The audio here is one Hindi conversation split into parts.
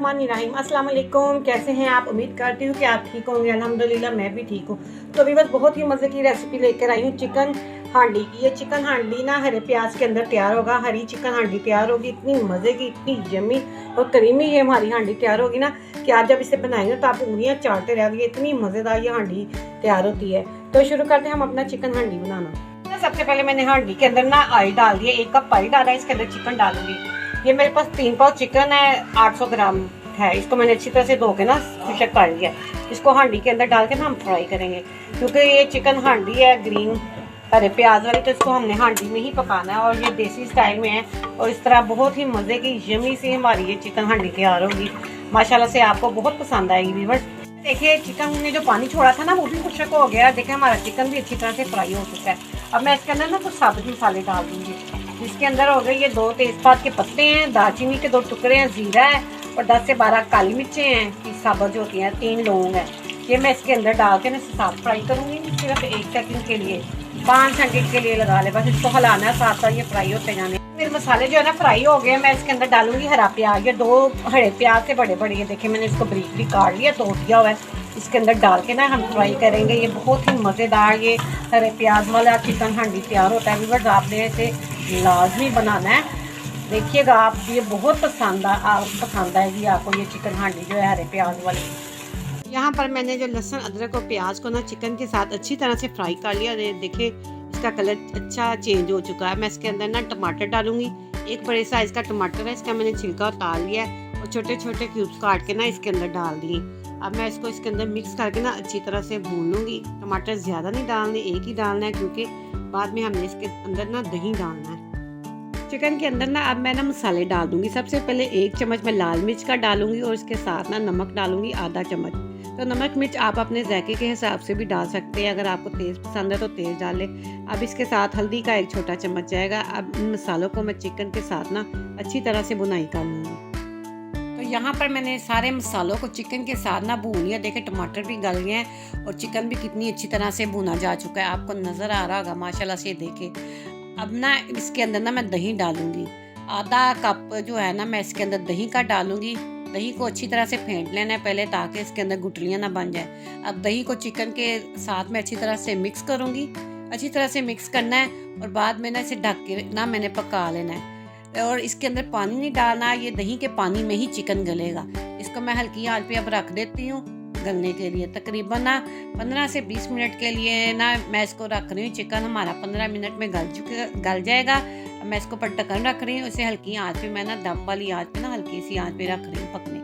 बिस्मिल्लाहिर्रहमानिर्रहीम। अस्सलाम वालेकुम। कैसे हैं आप? उम्मीद करती हूँ कि आप ठीक होंगे। अल्हम्दुलिल्लाह मैं भी ठीक हूँ। तो अभी बस बहुत ही मज़े की रेसिपी लेकर आई हूँ चिकन हांडी की। ये चिकन हांडी ना हरे प्याज के अंदर तैयार होगा। हरी चिकन हांडी तैयार होगी, इतनी मज़े की, इतनी यम्मी और करीमी ये हमारी हांडी तैयार होगी ना कि आप जब इसे बनाएंगे तो आप उंगलियाँ चाटते रहेंगे। इतनी मज़ेदार ये हांडी तैयार होती है। तो शुरू करते हैं हम अपना चिकन हांडी बनाना। सबसे पहले मैंने हांडी के अंदर ना ऑयल डाल दिया, 1 कप ऑयल डाला है। इसके अंदर चिकन डालूंगी। ये मेरे पास 3 पाव चिकन है, 800 ग्राम है। इसको मैंने अच्छी तरह से धो के ना खुशक कर लिया। इसको हांडी के अंदर डाल के ना हम फ्राई करेंगे, क्योंकि ये चिकन हांडी है ग्रीन हरे प्याज वाली, तो इसको हमने हांडी में ही पकाना है और ये देसी स्टाइल में है। और इस तरह बहुत ही मज़े की यमी सी हमारी ये चिकन हांडी तैयार होगी। माशाल्लाह से आपको बहुत पसंद आएगी व्यूअर्स। देखिए चिकन ने जो पानी छोड़ा था ना वो भी खुशक हो गया। देखिए हमारा चिकन भी अच्छी तरह से फ्राई हो चुका है। अब मैं इसके अंदर ना कुछ साबुत मसाले डाल दूँगी। इसके अंदर हो गए ये 2 तेज़पात के पत्ते हैं, दालचीनी के 2 टुकड़े हैं, जीरा है और 10 से 12 काली मिर्चें हैं, साबुत जो होती हैं, 3 लौंग हैं। ये मैं इसके अंदर डाल के ना साथ फ्राई करूँगी। सिर्फ 1 सेकंड के लिए, 5 सेकंड के लिए लगा ले, बस इसको हिलाना है, साथ साथ ये फ्राई होते जाने। मेरे मसाले जो है ना फ्राई हो गए। मैं इसके अंदर डालूंगी हरा प्याज। ये 2 हरे प्याज से बड़े बड़े, ये देखिए मैंने इसको ब्रीफली काट लिया, तोड़ दिया हुआ है। इसके अंदर डाल के ना हम फ्राई करेंगे। ये बहुत ही मज़ेदार ये हरे प्याज वाला चिकन हांडी तैयार होता है व्यूअर्स। आपने इसे लाजमी बनाना है, देखिएगा आप, ये बहुत पसंद आएगी आपको ये चिकन हांडी जो है हरे प्याज वाली। यहाँ पर मैंने जो लहसुन अदरक और प्याज को ना चिकन के साथ अच्छी तरह से फ्राई कर लिया। देखिए इसका कलर अच्छा चेंज हो चुका है। मैं इसके अंदर ना टमाटर डालूंगी। 1 बड़े साइज़ का टमाटर है, इसका मैंने छिलका उतार लिया है और छोटे छोटे क्यूब्स काट के ना इसके अंदर डाल दिए। अब मैं इसको इसके अंदर मिक्स करके ना अच्छी तरह से भून लूँगी। टमाटर ज़्यादा नहीं डालने, 1 ही डालना है, क्योंकि बाद में हमने इसके अंदर ना दही डालना है चिकन के अंदर ना। अब मैं ना मसाले डाल दूँगी। सबसे पहले 1 चम्मच मैं लाल मिर्च का डालूँगी और इसके साथ ना नमक डालूँगी आधा चम्मच। तो नमक मिर्च आप अपने जायके के हिसाब से भी डाल सकते हैं, अगर आपको तेज़ पसंद है तो तेज़ डाल लें। अब इसके साथ हल्दी का 1 छोटा चम्मच जाएगा। अब इन मसालों को मैं चिकन के साथ ना अच्छी तरह से बुनाई कर लूँगी। तो यहाँ पर मैंने सारे मसालों को चिकन के साथ ना भून लिया। देखें टमाटर भी गल गए हैं और चिकन भी कितनी अच्छी तरह से भुना जा चुका है, आपको नज़र आ रहा होगा माशाल्लाह से। देखें अब ना इसके अंदर ना मैं दही डालूँगी। आधा कप जो है ना मैं इसके अंदर दही का डालूँगी। दही को अच्छी तरह से फेंट लेना है पहले, ताकि इसके अंदर गुठलियाँ ना बन जाए। अब दही को चिकन के साथ में अच्छी तरह से मिक्स करूँगी। अच्छी तरह से मिक्स करना है और बाद में ना इसे ढक के ना मैंने पका लेना है। और इसके अंदर पानी नहीं डालना, ये दही के पानी में ही चिकन गलेगा। इसको मैं हल्की आंच पे अब रख देती हूँ गलने के लिए। तकरीबन ना 15 से 20 मिनट के लिए ना मैं इसको रख रही हूँ। चिकन हमारा 15 मिनट में गल जाएगा। मैं इसको पर ढक्कन रख रही हूँ। इसे हल्की आंच पे, मैं ना दम वाली आंच पे ना हल्की सी आंच पे रख रही हूँ पकने।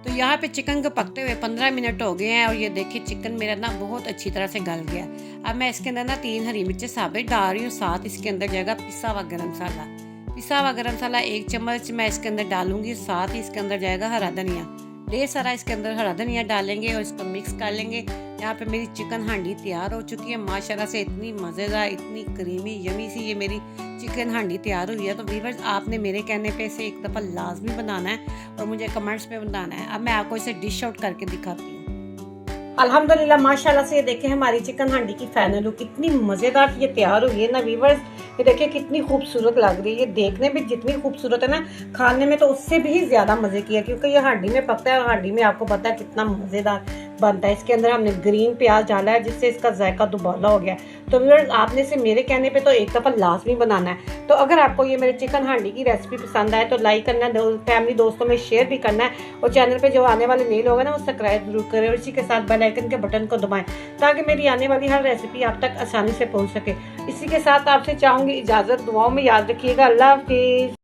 तो यहाँ पे चिकन को पकते हुए 15 मिनट हो गए हैं और ये देखिए चिकन मेरा ना बहुत अच्छी तरह से गल गया। अब मैं इसके अंदर ना 3 हरी मिर्चें साबित डाल रही हूँ। साथ इसके अंदर जाएगा पिसा हुआ गरम मसाला। पिसा हुआ गरम मसाला 1 चम्मच मैं इसके अंदर डालूंगी। साथ ही इसके अंदर जाएगा हरा धनिया, ढेर सारा इसके अंदर हरा धनिया डालेंगे और इसको मिक्स कर लेंगे। यहाँ पे मेरी चिकन हांडी तैयार हो चुकी है माशाल्लाह से। इतनी मज़ेदार, इतनी क्रीमी यमी सी ये मेरी चिकन हांडी तैयार हुई है। तो व्यूअर्स आपने मेरे कहने पे इसे एक दफ़ा लाजमी बनाना है और मुझे कमेंट्स में बताना है। अब मैं आपको इसे डिश आउट करके दिखाती हूँ। अल्हम्दुलिल्लाह माशाल्लाह से देखिए हमारी चिकन हांडी की फाइनल लुक कितनी मज़ेदार ये तैयार हुई है ना व्यूअर्स। ये देखिए कितनी खूबसूरत लग रही है। देखने में जितनी खूबसूरत है ना, खाने में तो उससे भी ज़्यादा मज़े की है, क्योंकि ये हांडी में पकता है और हांडी में आपको पता है कितना मज़ेदार बनता है। इसके अंदर हमने ग्रीन प्याज डाला है जिससे इसका जायका दुबाला हो गया। तो व्यूअर्स आपने से मेरे कहने पे तो एक दफ़ा लाजमी बनाना है। तो अगर आपको ये मेरे चिकन हांडी की रेसिपी पसंद आए तो लाइक करना, फैमिली दोस्तों में शेयर भी करना है और चैनल पे जो आने वाले नए लोग हैं ना वो सब्सक्राइब जरूर करें और इसी के साथ बेल आइकन के बटन को दबाएं, ताकि मेरी आने वाली हर रेसिपी आप तक आसानी से पहुँच सके। इसी के साथ आपसे चाहूँगी इजाज़त। दुआओं में याद रखिएगा। अल्लाह हाफिज़।